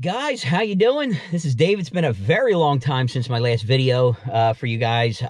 Guys, how you doing? This is Dave. It's been a very long time since my last video for you guys.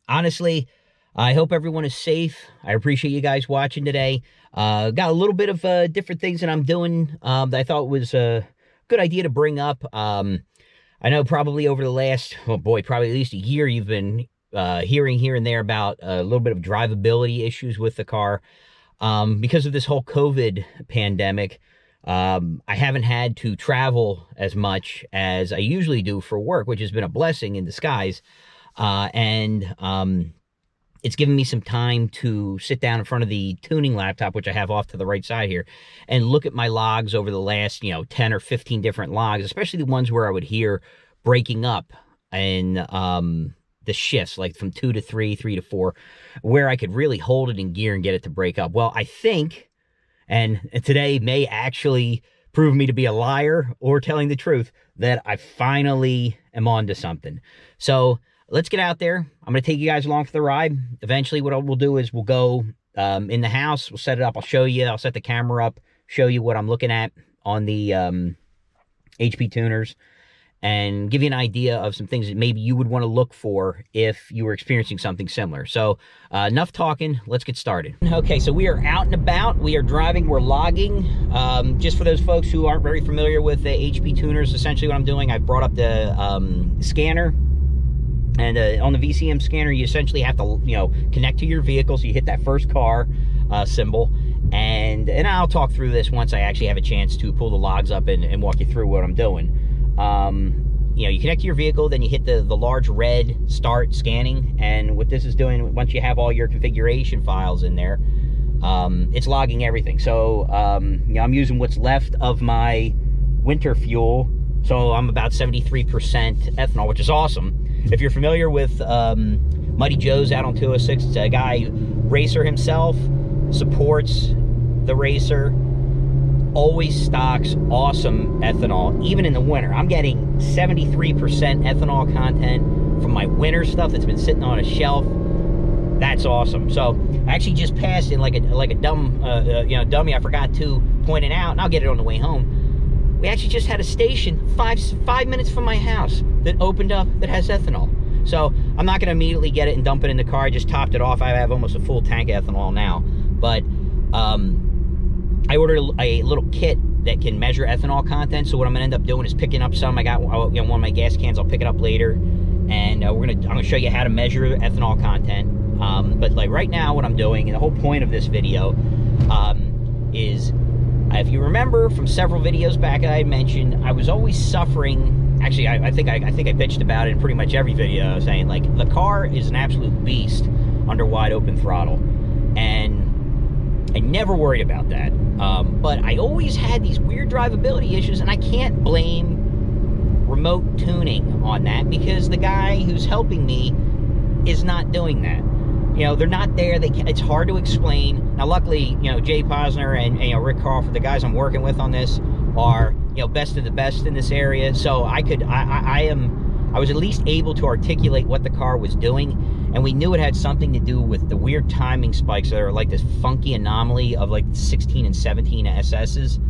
Honestly, I hope everyone is safe. I appreciate you guys watching today. Got a little bit of different things that I'm doing that I thought was a good idea to bring up. I know probably over the last, oh boy, probably at least a year, you've been hearing here and there about a little bit of drivability issues with the car. Because of this whole COVID pandemic, I haven't had to travel as much as I usually do for work, which has been a blessing in disguise. It's given me some time to sit down in front of the tuning laptop, which I have off to the right side here, and look at my logs over the last, 10 or 15 different logs, especially the ones where I would hear breaking up and the shifts, like from 2 to 3, 3 to 4, where I could really hold it in gear and get it to break up. Well, I think, and today may actually prove me to be a liar or telling the truth, that I finally am onto something. So let's get out there. I'm going to take you guys along for the ride. Eventually what we'll do is we'll go in the house. We'll set it up. I'll show you. I'll set the camera up, show you what I'm looking at on the HP tuners, and give you an idea of some things that maybe you would want to look for if you were experiencing something similar. So enough talking, let's get started. Okay, so we are out and about. We are driving, we're logging. Just for those folks who aren't very familiar with the HP tuners, essentially what I'm doing, I've brought up the scanner. And on the VCM scanner, you essentially have to, connect to your vehicle. So you hit that first car symbol. And I'll talk through this once I actually have a chance to pull the logs up and walk you through what I'm doing. You connect to your vehicle, then you hit the large red start scanning, and what this is doing, once you have all your configuration files in there, it's logging everything. So I'm using what's left of my winter fuel, so I'm about 73% ethanol, which is awesome. If you're familiar with Muddy Joe's out on 206, it's a guy, racer himself, supports the racer, always stocks awesome ethanol, even in the winter. I'm getting 73% ethanol content from my winter stuff that's been sitting on a shelf. That's awesome. So I actually just passed in like a dumb dummy. I forgot to point it out, and I'll get it on the way home. We actually just had a station 5 minutes from my house that opened up that has ethanol. So I'm not going to immediately get it and dump it in the car. I just topped it off. I have almost a full tank of ethanol now, but I ordered a little kit that can measure ethanol content. So what I'm gonna end up doing is picking up some. I got one of my gas cans. I'll pick it up later, and I'm gonna show you how to measure ethanol content. But like right now, what I'm doing, and the whole point of this video, is if you remember from several videos back that I mentioned, I was always suffering. Actually, I think I bitched about it in pretty much every video, saying like the car is an absolute beast under wide open throttle, and I never worried about that. But I always had these weird drivability issues, and I can't blame remote tuning on that, because the guy who's helping me is not doing that. They're not there. It's hard to explain. Now, luckily, Jay Posner and Rick Crawford, the guys I'm working with on this, are best of the best in this area. So I was at least able to articulate what the car was doing, and we knew it had something to do with the weird timing spikes that are like this funky anomaly of like 16 and 17 SS's.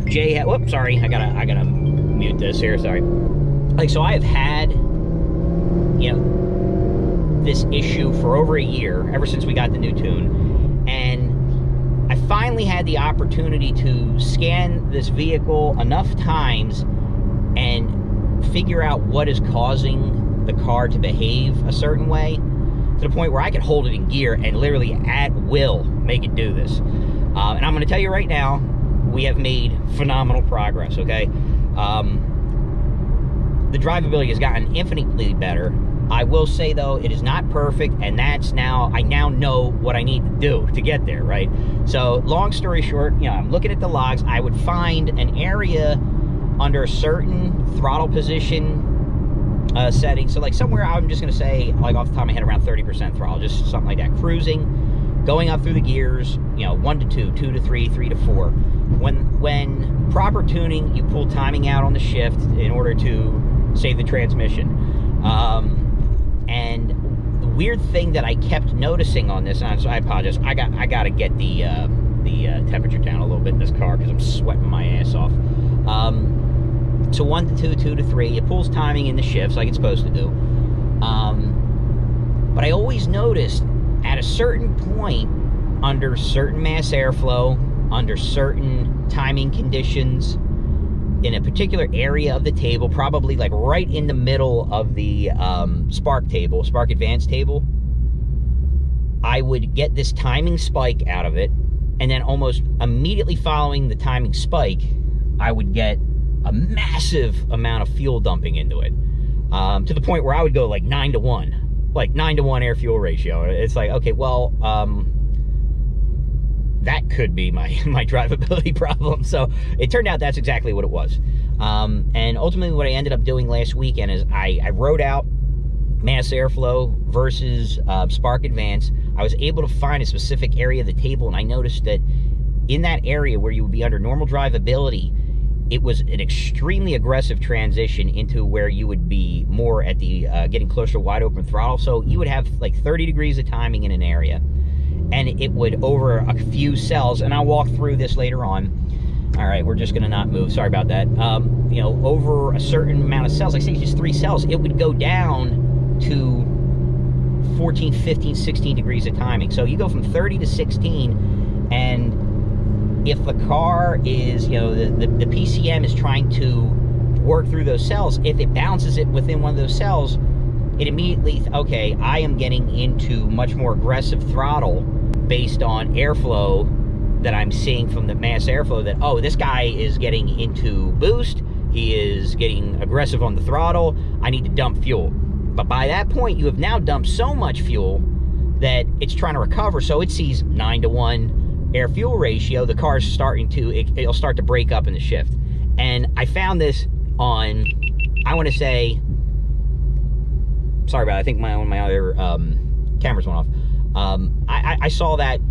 Jay, whoops, sorry, I gotta mute this here. Sorry. So I have had, this issue for over a year, ever since we got the new tune, and I finally had the opportunity to scan this vehicle enough times and figure out what is causing the car to behave a certain way, to the point where I could hold it in gear and literally at will make it do this. And I'm going to tell you right now, we have made phenomenal progress, okay? The drivability has gotten infinitely better. I will say, though, it is not perfect, and I now know what I need to do to get there, right? So, long story short, I'm looking at the logs. I would find an area under a certain throttle position setting. So, like somewhere, I'm just going to say, like off the top of my head, around 30% throttle, just something like that. Cruising, going up through the gears, 1 to 2, 2 to 3, 3 to 4. When proper tuning, you pull timing out on the shift in order to save the transmission. And the weird thing that I kept noticing on this, and I apologize, I got to get the the temperature down a little bit in this car because I'm sweating my ass off. So 1 to 2, 2 to 3, it pulls timing in the shifts like it's supposed to do. But I always noticed at a certain point, under certain mass airflow, under certain timing conditions, in a particular area of the table, probably like right in the middle of the Spark Advanced table, I would get this timing spike out of it, and then almost immediately following the timing spike, I would get a massive amount of fuel dumping into it, to the point where I would go like 9 to 1, like 9 to 1 air fuel ratio. It's like, okay, well, that could be my drivability problem. So it turned out that's exactly what it was. And ultimately what I ended up doing last weekend is I wrote out mass airflow versus Spark Advance. I was able to find a specific area of the table, and I noticed that in that area where you would be under normal drivability, it was an extremely aggressive transition into where you would be more at the getting closer to wide open throttle. So you would have like 30 degrees of timing in an area, and it would, over a few cells, and I'll walk through this later on. All right, we're just gonna not move, sorry about that. You know, over a certain amount of cells, like say just 3 cells, it would go down to 14, 15, 16 degrees of timing. So you go from 30 to 16, and if the car is, you know, the PCM is trying to work through those cells, if it bounces it within one of those cells, it immediately, okay, I am getting into much more aggressive throttle based on airflow that I'm seeing from the mass airflow, that, oh, this guy is getting into boost, he is getting aggressive on the throttle, I need to dump fuel. But by that point, you have now dumped so much fuel that it's trying to recover, so it sees 9 to 1 air fuel ratio. The car's starting to, it'll start to break up in the shift. And I found this on, I want to say, sorry about it, I think one of my other cameras went off. I saw that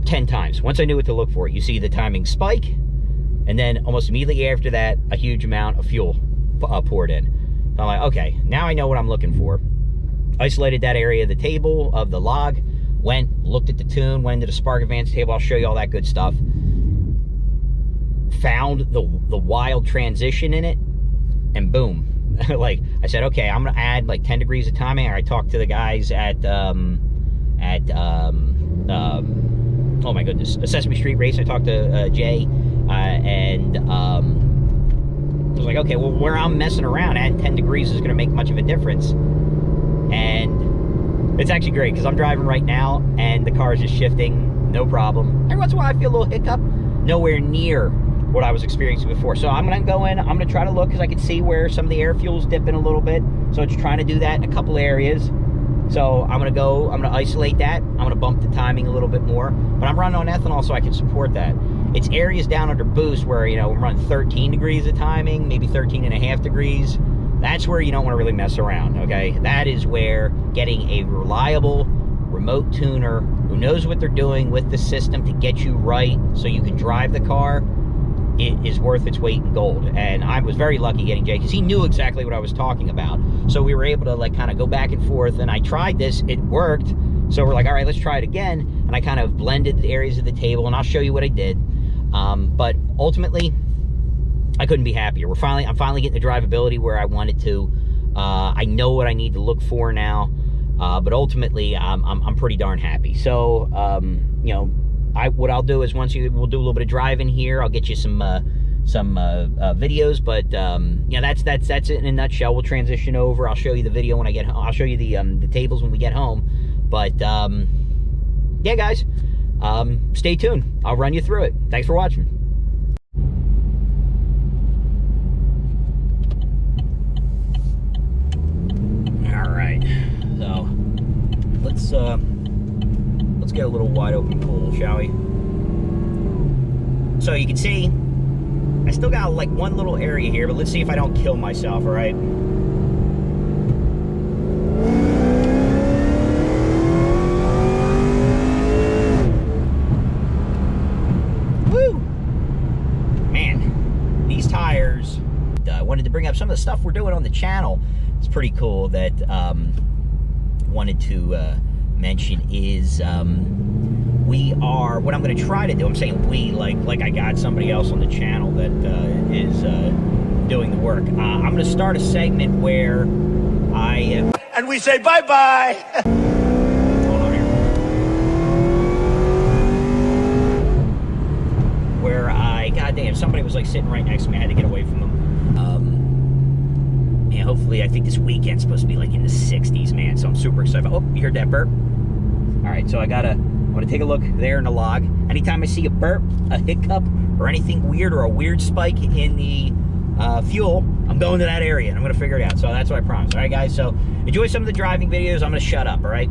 10 times. Once I knew what to look for, you see the timing spike, and then almost immediately after that, a huge amount of fuel poured in. So I'm like, okay, now I know what I'm looking for. Isolated that area of the table, of the log, went, looked at the tune, went into the Spark Advanced table, I'll show you all that good stuff. Found the wild transition in it, and boom. Like, I said, okay, I'm gonna add like 10 degrees of timing. I talked to the guys at oh my goodness, Sesame Street Race. I talked to Jay, and I was like, okay, well, where I'm messing around, adding 10 degrees is gonna make much of a difference. And it's actually great, because I'm driving right now, and the car is just shifting, no problem. Every once in a while I feel a little hiccup, nowhere near what I was experiencing before. So I'm gonna go in, I'm gonna try to look, because I can see where some of the air fuel's dipping a little bit. So it's trying to do that in a couple areas. So I'm gonna isolate that. I'm gonna bump the timing a little bit more, but I'm running on ethanol so I can support that. It's areas down under boost where, you know, I'm running 13 degrees of timing, maybe 13.5 degrees. That's where you don't want to really mess around, okay? That is where getting a reliable remote tuner who knows what they're doing with the system to get you right so you can drive the car, it is worth its weight in gold. And I was very lucky getting Jay, because he knew exactly what I was talking about. So we were able to like kind of go back and forth, and I tried this, it worked. So we're like, all right, let's try it again. And I kind of blended the areas of the table, and I'll show you what I did. But ultimately, I couldn't be happier. I'm finally getting the drivability where I wanted to. I know what I need to look for now. But ultimately, I'm pretty darn happy. So, you know, what I'll do is we'll do a little bit of driving here. I'll get you some videos, but you know, that's it in a nutshell. We'll transition over. I'll show you the video when I get home. I'll show you the tables when we get home. But yeah, guys, stay tuned. I'll run you through it. Thanks for watching. All right, so let's get a little wide open pool, shall we? So you can see I still got like one little area here, but let's see if I don't kill myself. All right. Woo! Man, these tires. I wanted to bring up some of the stuff we're doing on the channel. It's pretty cool that wanted to mention is what I'm going to try to do, I'm saying we, like I got somebody else on the channel that is doing the work. I'm going to start a segment where I... and we say bye-bye! Hold on here. Where goddamn, somebody was like sitting right next to me. I had to get away from them. And hopefully, I think this weekend's supposed to be like in the 60s, man. So I'm super excited. Oh, you heard that burp? All right, so I'm gonna take a look there in the log. Anytime I see a burp, a hiccup, or anything weird, or a weird spike in the fuel, I'm going to that area and I'm gonna figure it out. So that's what I promise. All right, guys. So enjoy some of the driving videos. I'm gonna shut up. All right.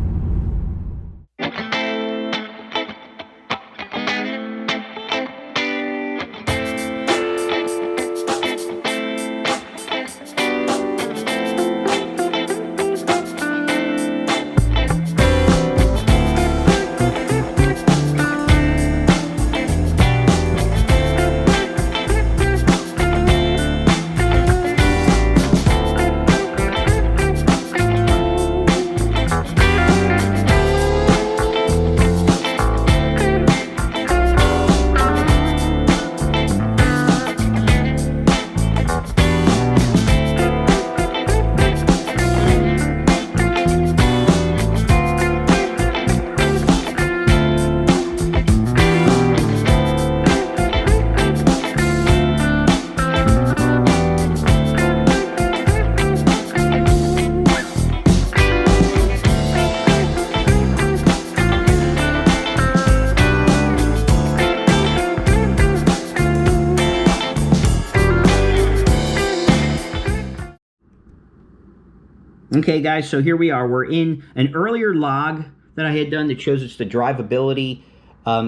Okay, guys, so here we are. We're in an earlier log that I had done that shows it's the drivability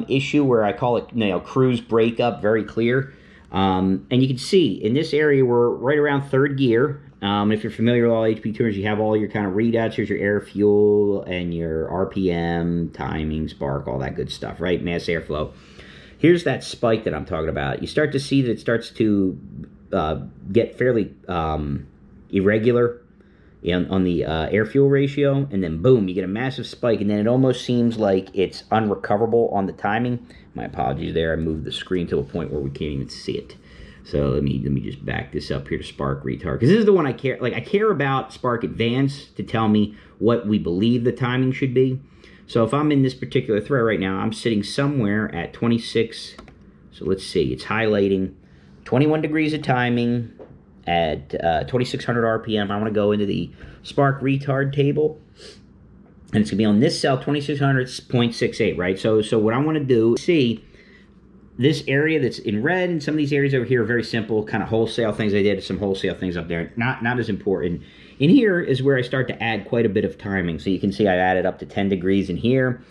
issue, where I call it, cruise breakup, very clear. And you can see in this area, we're right around third gear. If you're familiar with all HP tuners, you have all your kind of readouts. Here's your air, fuel, and your RPM, timing, spark, all that good stuff, right? Mass airflow. Here's that spike that I'm talking about. You start to see that it starts to get fairly irregular on the air-fuel ratio, and then boom, you get a massive spike, and then it almost seems like it's unrecoverable on the timing. My apologies there. I moved the screen to a point where we can't even see it. So let me just back this up here to Spark Retard, because this is the one I care. Like, I care about Spark Advanced to tell me what we believe the timing should be. So if I'm in this particular thread right now, I'm sitting somewhere at 26. So let's see. It's highlighting 21 degrees of timing at 2600 RPM. I want to go into the Spark Retard table, and it's going to be on this cell, 2600.68, right? So what I want to do is see this area that's in red, and some of these areas over here are very simple, kind of wholesale things. I did some wholesale things up there, not as important. In here is where I start to add quite a bit of timing. So you can see I added up to 10 degrees in here,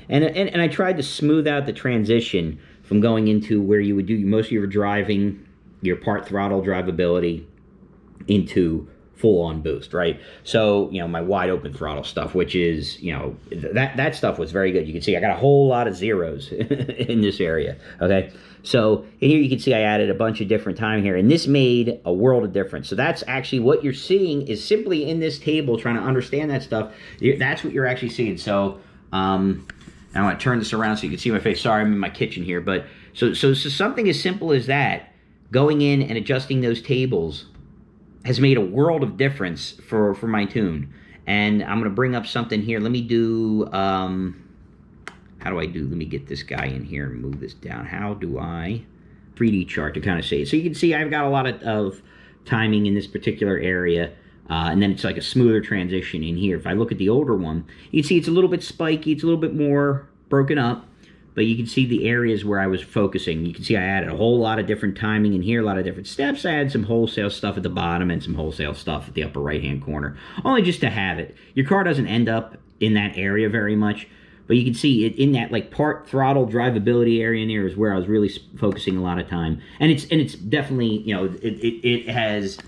and I tried to smooth out the transition from going into where you would do most of your driving, your part throttle drivability, into full-on boost, right? So, my wide open throttle stuff, which is, that stuff was very good. You can see I got a whole lot of zeros in this area, okay? So in here you can see I added a bunch of different timing here, and this made a world of difference. So that's actually what you're seeing is simply in this table, trying to understand that stuff. That's what you're actually seeing. So I want to turn this around so you can see my face. Sorry, I'm in my kitchen here, but so something as simple as that, going in and adjusting those tables, has made a world of difference for my tune. And I'm going to bring up something here. Let me do, how do I do? Let me get this guy in here and move this down. How do I 3D chart to kind of see it? So you can see I've got a lot of timing in this particular area. And then it's like a smoother transition in here. If I look at the older one, you can see it's a little bit spiky. It's a little bit more broken up. But you can see the areas where I was focusing. You can see I added a whole lot of different timing in here, a lot of different steps. I had some wholesale stuff at the bottom and some wholesale stuff at the upper right-hand corner, only just to have it. Your car doesn't end up in that area very much, but you can see it in that like part throttle drivability area in there is where I was really focusing a lot of time. And it's definitely, it has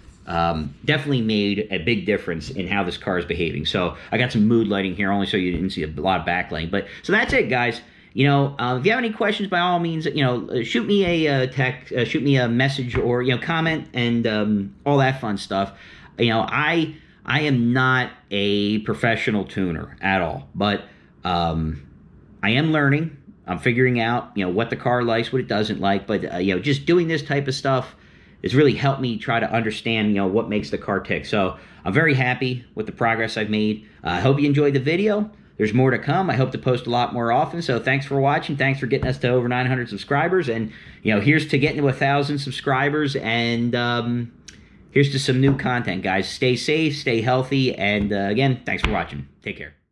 definitely made a big difference in how this car is behaving. So I got some mood lighting here, only so you didn't see a lot of backlighting. But so that's it, guys. If you have any questions, by all means, shoot me a text, shoot me a message, or comment and all that fun stuff. I am not a professional tuner at all, but I am learning. I'm figuring out, you know, what the car likes, what it doesn't like. But, you know, just doing this type of stuff has really helped me try to understand, you know, what makes the car tick. So I'm very happy with the progress I've made. I hope you enjoyed the video. There's more to come. I hope to post a lot more often. So thanks for watching. Thanks for getting us to over 900 subscribers. And, you know, here's to getting to 1,000 subscribers. And here's to some new content, guys. Stay safe, stay healthy. And, again, thanks for watching. Take care.